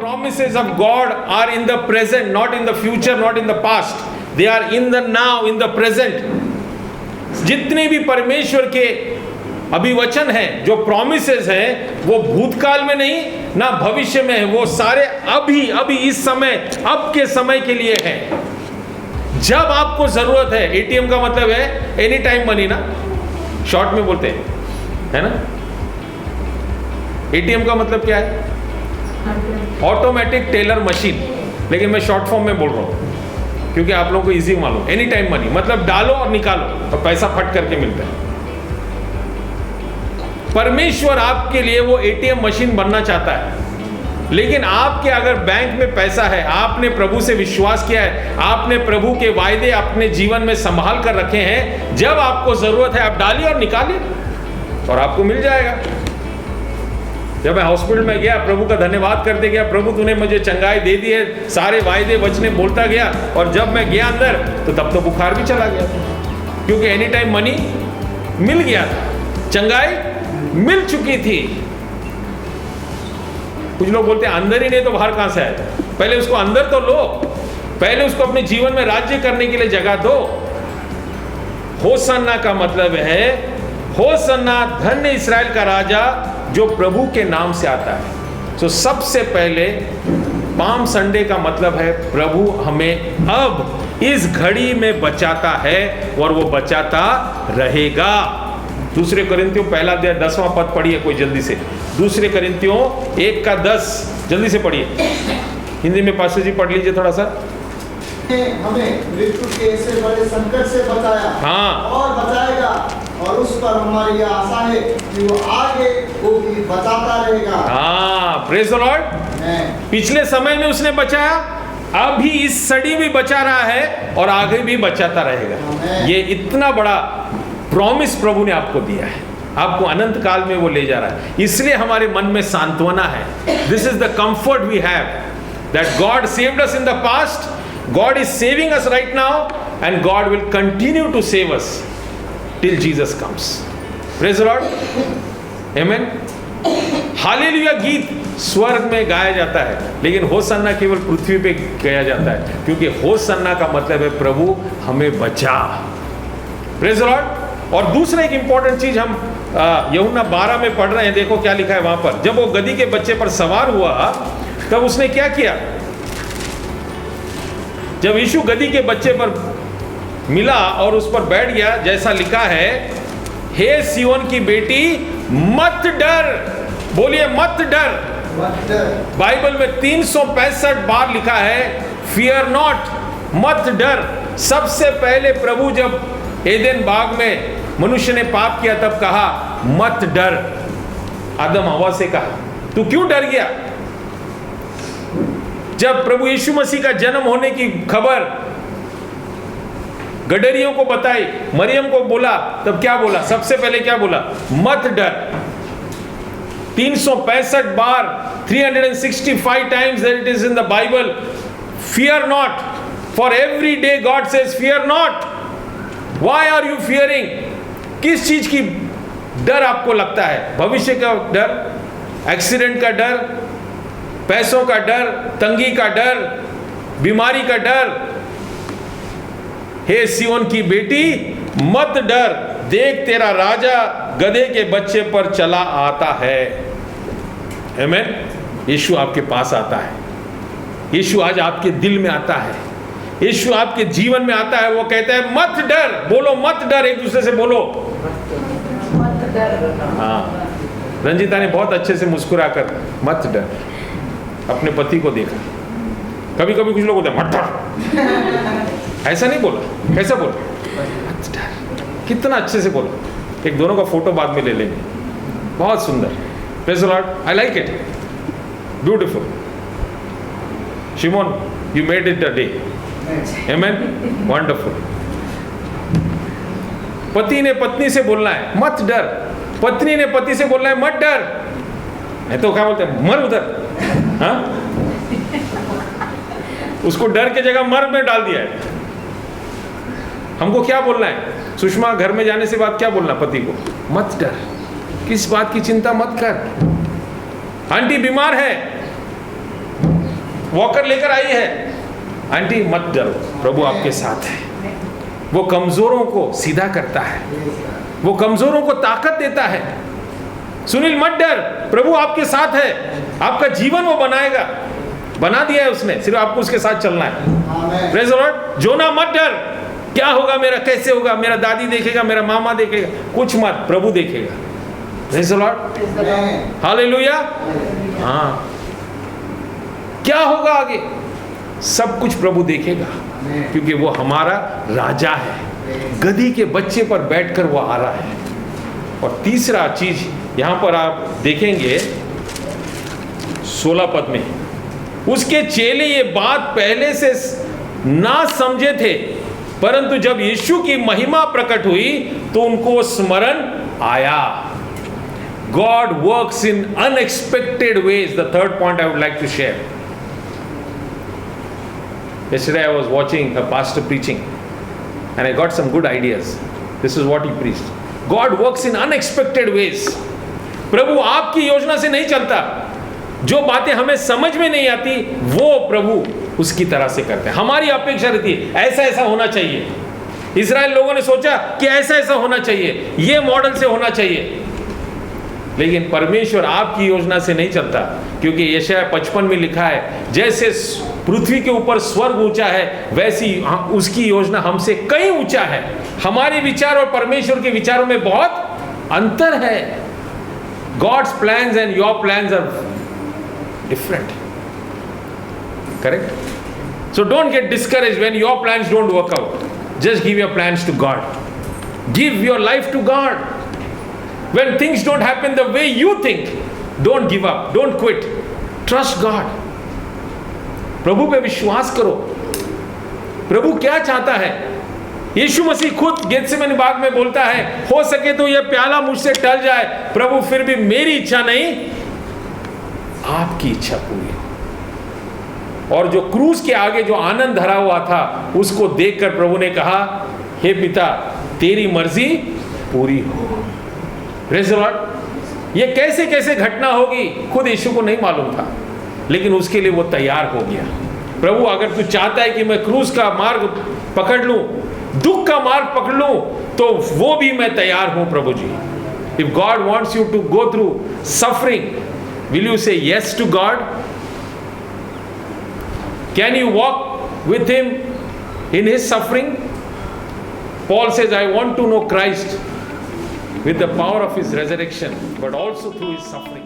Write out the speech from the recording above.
promises of God are in the present, not in the future, not in the past. They are in the now, in the present. जितने भी परमेश्वर के अभिवचन हैं, जो promises हैं, वो भूतकाल में नहीं ना भविष्य में है, वो सारे अभी इस समय, अब के समय के लिए है। जब आपको जरूरत है, एटीएम का मतलब है एनी टाइम मनी ना, शॉर्ट में बोलते हैं, है ना। एटीएम का मतलब क्या है? ऑटोमेटिक टेलर मशीन, लेकिन मैं शॉर्ट फॉर्म में बोल रहा हूं क्योंकि आप लोगों को इजी मालूम। एनी टाइम मनी मतलब डालो और निकालो और पैसा फट करके मिलता है। परमेश्वर आपके लिए वो एटीएम मशीन बनना चाहता है, लेकिन आपके अगर बैंक में पैसा है, आपने प्रभु से विश्वास किया है, आपने प्रभु के वायदे अपने जीवन में संभाल कर रखे हैं, जब आपको जरूरत है आप डालिए और निकालिए और आपको मिल जाएगा। जब मैं हॉस्पिटल में गया, प्रभु का धन्यवाद करते गया, प्रभु तूने मुझे चंगाई दे दी है, सारे वायदे वचने बोलता गया, और जब मैं गया अंदर तो तब तो बुखार भी चला गया था, क्योंकि एनी टाइम मनी मिल गया था, चंगाई मिल चुकी थी। कुछ लोग बोलते हैं अंदर ही नहीं तो बाहर कहां से आए? पहले उसको अंदर तो लो, पहले उसको अपने जीवन में राज्य करने के लिए जगह दो। होसन्ना का मतलब है, होसन्ना धन्य इस्राएल का राजा जो प्रभु के नाम से आता है। तो सबसे पहले पाम संडे का मतलब है प्रभु हमें अब इस घड़ी में बचाता है और वो बचाता रहेगा। दूसरे कोरिन्थियों पहला अध्याय 10वां पद पढ़िए कोई जल्दी से। दूसरे कोरिन्थियों 1:10 जल्दी से पढ़िए। हिंदी में पास्टर जी पढ़ लीजिए थोड़ा सा। हमें मृत्यु के ऐसे बड़े संकट से बचाया, हाँ, और बचाएगा, और उस पर हमारी यह आशा है कि वो आगे वो भी बचाता रहेगा। हाँ, प्रेज द लॉर्ड। पिछले समय में उसने बचाया, अभी इस सदी भी बचा रहा है और आगे भी बचाता रहेगा। ये इतना बड़ा प्रॉमिस प्रभु ने आपको दिया है, आपको अनंत काल में वो ले जा रहा है। इसलिए हमारे मन में सांत्वना है। This is the comfort we have that God saved us in the past, God is saving us right now, and God will continue to save us till Jesus comes. Praise the Lord. Amen. Hallelujah गीत स्वर्ग में गाया जाता है, लेकिन Hosanna केवल पृथ्वी पे गाया जाता है, क्योंकि होसन्ना का मतलब है प्रभु हमें बचा। Praise the Lord. और दूसरा एक इंपॉर्टेंट चीज हम यूहन्ना 12 में पढ़ रहे हैं, देखो क्या लिखा है वहां पर। जब वो गधी के बच्चे पर सवार हुआ तब उसने क्या किया? जब यीशु गधी के बच्चे पर मिला और उस पर बैठ गया, जैसा लिखा है, हे सियोन की बेटी मत डर। बोलिए मत डर। बाइबल में 365 बार लिखा है फियर नॉट, मत डर। सबसे पहले प्रभु जब एदेन बाग में मनुष्य ने पाप किया तब कहा मत डर। आदम हवा से कहा तू क्यों डर गया? जब प्रभु यीशु मसीह का जन्म होने की खबर गडरियों को बताई, मरियम को बोला, तब क्या बोला? सबसे पहले क्या बोला? मत डर। 365 बार, 365 times that it is in the Bible, fear not. For every day God says fear not. Why are you fearing? किस चीज की डर आपको लगता है? भविष्य का डर, एक्सीडेंट का डर, पैसों का डर, तंगी का डर, बीमारी का डर? हे सियोन की बेटी मत डर, देख तेरा राजा गधे के बच्चे पर चला आता है। आमीन। यीशु आपके पास आता है, यीशु आज आपके दिल में आता है, यीशु आपके जीवन में आता है। वो कहता है मत डर। बोलो मत डर, एक दूसरे से बोलो मत डर। हाँ, रंजिता ने बहुत अच्छे से मुस्कुरा कर मत डर अपने पति को देखा। कभी कभी कुछ लोग होते हैं मत डर, ऐसा नहीं बोला। कैसा बोला? मत डर। कितना अच्छे से बोला। एक दोनों का फोटो बाद में ले लेंगे, बहुत सुंदर। Praise the Lord, I like it, beautiful. Shimon, you made it a day. Amen, wonderful. पति ने पत्नी से बोलना है मत डर, पत्नी ने पति से बोलना है मत डर। नहीं तो क्या बोलते हैं? मर उधर। हाँ, उसको डर के जगह मर में डाल दिया है। हमको क्या बोलना है? सुषमा, घर में जाने से बाद क्या बोलना पति को? मत डर, किस बात की चिंता मत कर। आंटी बीमार है, वॉकर लेकर आई है, आंटी मत डरो, प्रभु आपके साथ है। वो कमजोरों को सीधा करता है, वो कमजोरों को ताकत देता है। सुनील मत डर, प्रभु आपके साथ है, आपका जीवन वो बनाएगा, बना दिया है उसने, सिर्फ आपको उसके साथ चलना है। Praise the Lord. जोना मत डर, क्या होगा मेरा, कैसे होगा, मेरा दादी देखेगा, मेरा मामा देखेगा, कुछ मत, प्रभु देखेगा। Praise the Lord, hallelujah. हाँ, क्या होगा आगे, सब कुछ प्रभु देखेगा, क्योंकि वो हमारा राजा है, गधी के बच्चे पर बैठकर वो आ रहा है। और तीसरा चीज यहां पर आप देखेंगे 16 पद में, उसके चेले ये बात पहले से ना समझे थे, परंतु जब यीशु की महिमा प्रकट हुई तो उनको स्मरण आया। God works in unexpected ways. The third point I would like to share. Yesterday I was watching a pastor preaching and I got some good ideas. This is what he preached. God works in unexpected ways. प्रभु आपकी योजना से नहीं चलता, जो बातें हमें समझ में नहीं आती वो प्रभु उसकी तरह से करते हैं। हमारी अपेक्षा रहती है ऐसा ऐसा होना चाहिए। इस्राएल लोगों ने सोचा कि ऐसा ऐसा होना चाहिए, ये मॉडल से होना चाहिए, लेकिन परमेश्वर आपकी योजना से नहीं चलता, क्योंकि यशायाह 55 में लिखा है, जैसे पृथ्वी के ऊपर स्वर्ग ऊंचा है वैसी उसकी योजना हमसे कहीं ऊंचा है। हमारे विचार और परमेश्वर के विचारों में बहुत अंतर है। God's plans and your plans are different. Correct? So don't get discouraged when your plans don't work out. Just give your plans to God. Give your life to God. When things don't happen the way you think, don't give up, don't quit. Trust God. प्रभु पे विश्वास करो। प्रभु क्या चाहता है? यीशु मसीह खुद गेत्सेमनी बाग में बोलता है, हो सके तो यह प्याला मुझसे टल जाए, प्रभु फिर भी मेरी इच्छा नहीं, आपकी इच्छा पूरी हो। और जो क्रूस के आगे जो आनंद धरा हुआ था, उसको देखकर प्रभु ने कहा, हे पिता, तेरी मर्जी पूरी हो। Praise the Lord. ये कैसे कैसे घटना होगी खुद यीशु को नहीं मालूम था, लेकिन उसके लिए वो तैयार हो गया। प्रभु अगर तू चाहता है कि मैं क्रूस का मार्ग पकड़ लूं, दुख का मार्ग पकड़ लूं, तो वो भी मैं तैयार हूं प्रभु जी। If God wants you to go through suffering, will you say yes to God? Can you walk with him in his suffering? Paul says, I want to know Christ with the power of his resurrection, but also through his suffering.